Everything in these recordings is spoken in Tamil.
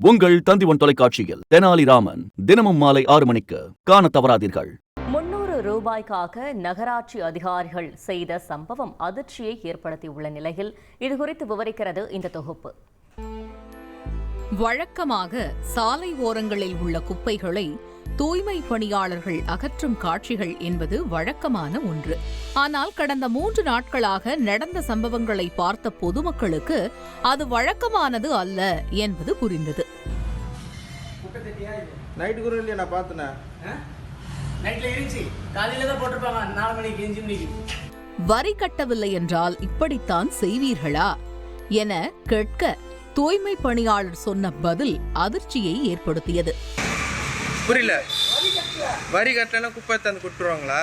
உங்கள் தந்திவன் தொலைக்காட்சியில் தெனாலிராமன் தினமும் மாலை 6 மணிக்கு காண தவறாதீர்கள். 300 ரூபாய்க்காக நகராட்சி அதிகாரிகள் செய்த சம்பவம் அதிர்ச்சியை ஏற்படுத்தியுள்ள நிலையில் இதுகுறித்து விவரிக்கிறது இந்த தொகுப்பு. வழக்கமாக சாலை ஓரங்களில் உள்ள குப்பைகளை தூய்மை பணியாளர்கள் அகற்றும் காட்சிகள் என்பது வழக்கமான ஒன்று. ஆனால் கடந்த 3 நாட்களாக நடந்த சம்பவங்களை பார்த்த பொதுமக்களுக்கு அது வழக்கமானது அல்ல என்பது புரிந்தது. வரி கட்டவில்லை என்றால் இப்படித்தான் செய்வீர்களா என கேட்க தூய்மை பணியாளர் சொன்ன பதில் அதிர்ச்சியை ஏற்படுத்தியது. புரியல, வரி கட்டலன்னா குப்பை தந்து கொடுத்துருவாங்களா?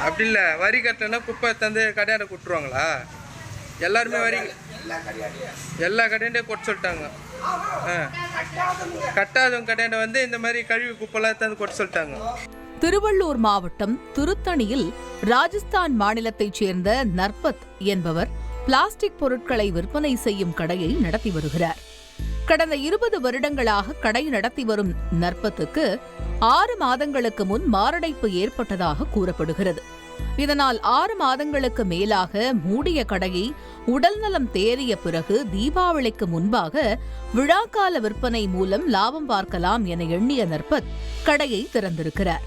அப்படி இல்லை, வரி கட்டலன்னா குப்பை தந்து கடையாட கொடுத்துருவாங்களா? எல்லாருமே வரி எல்லா கடையாண்டையும் கொட்ட சொல்லிட்டாங்க. கட்டாதவங்க கடையாண்ட வந்து இந்த மாதிரி கழிவு குப்பைலாம் தந்து கொட்ட சொல்லிட்டாங்க. திருவள்ளூர் மாவட்டம் திருத்தணியில் ராஜஸ்தான் மாநிலத்தைச் சேர்ந்த நர்பத் என்பவர் பிளாஸ்டிக் பொருட்களை விற்பனை செய்யும் கடையை நடத்தி வருகிறார். கடந்த 20 வருடங்களாக கடை நடத்தி வரும் நர்பத்துக்கு 6 மாதங்களுக்கு முன் மாரடைப்பு ஏற்பட்டதாக கூறப்படுகிறது. இதனால் 6 மாதங்களுக்கு மேலாக மூடிய கடையை உடல்நலம் தேறிய பிறகு தீபாவளிக்கு முன்பாக விழாக்கால விற்பனை மூலம் லாபம் பார்க்கலாம் என எண்ணிய நர்பத் கடையை திறந்திருக்கிறார்.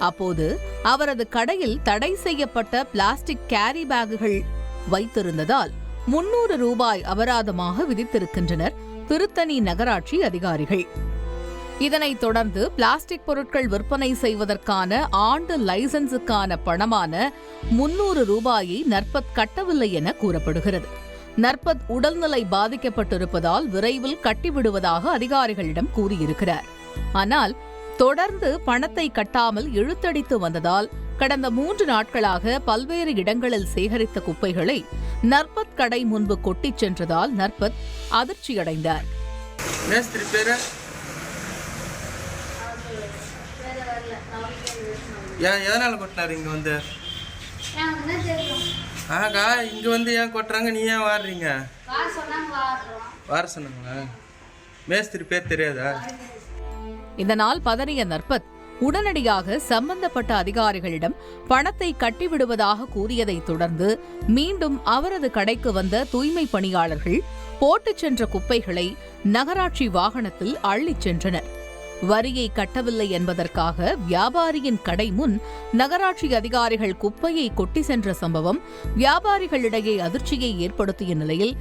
அப்போது அவரது கடையில் தடை செய்யப்பட்ட பிளாஸ்டிக் கேரி பேக்குகள் வைத்திருந்ததால் 300 ரூபாய் அபராதமாக விதித்திருக்கின்றனர் திருத்தணி நகராட்சி அதிகாரிகள். இதனைத் தொடர்ந்து பிளாஸ்டிக் பொருட்கள் விற்பனை செய்வதற்கான ஆண்டு லைசன்ஸுக்கான பணமான 300 ரூபாயை நர்பத் கட்டவில்லை என கூறப்படுகிறது. நர்பத் உடல்நிலை பாதிக்கப்பட்டிருப்பதால் விரைவில் கட்டிவிடுவதாக அதிகாரிகளிடம் கூறியிருக்கிறார். ஆனால் தொடர்ந்து பணத்தை கட்டாமல் இழுத்தடித்து வந்ததால் கடந்த 3 நாட்களாக பல்வேறு இடங்களில் சேகரித்த குப்பைகளை நர்பத் கடை முன்பு கொட்டிச் சென்றதால் நர்பத் அதிர்ச்சியடைந்தார். இங்க வந்து ஏன் கொட்டுறாங்க, நீ ஏன் வாடுறீங்க? வார சொன்னாங்களா? மேஸ்திரி பேர் தெரியாதா? இதனால் பதறிய நர்பத் உடனடியாக சம்பந்தப்பட்ட அதிகாரிகளிடம் பணத்தை கட்டிவிடுவதாக கூறியதைத் தொடர்ந்து மீண்டும் அவரது கடைக்கு வந்த தூய்மை பணியாளர்கள் போட்டுச் சென்ற குப்பைகளை நகராட்சி வாகனத்தில் அள்ளிச் சென்றனர். வரியை கட்டவில்லை என்பதற்காக வியாபாரியின் கடை முன் நகராட்சி அதிகாரிகள் குப்பையை கொட்டி சென்ற சம்பவம் வியாபாரிகளிடையே அதிர்ச்சியை ஏற்படுத்திய நிலையில்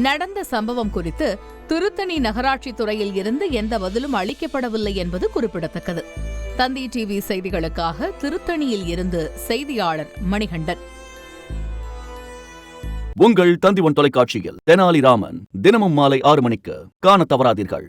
நடந்த சம்பவம் குறித்து திருத்தணி நகராட்சி துறையில் இருந்து எந்த பதிலும் அளிக்கப்படவில்லை என்பது குறிப்பிடத்தக்கது. தந்தி டிவி செய்திகளுக்காக திருத்தணியில் இருந்து செய்தியாளர் மணிகண்டன். உங்கள் தந்திவன் தொலைக்காட்சியில் தெனாலிராமன் தினமும் மாலை 6 மணிக்கு காண தவறாதீர்கள்.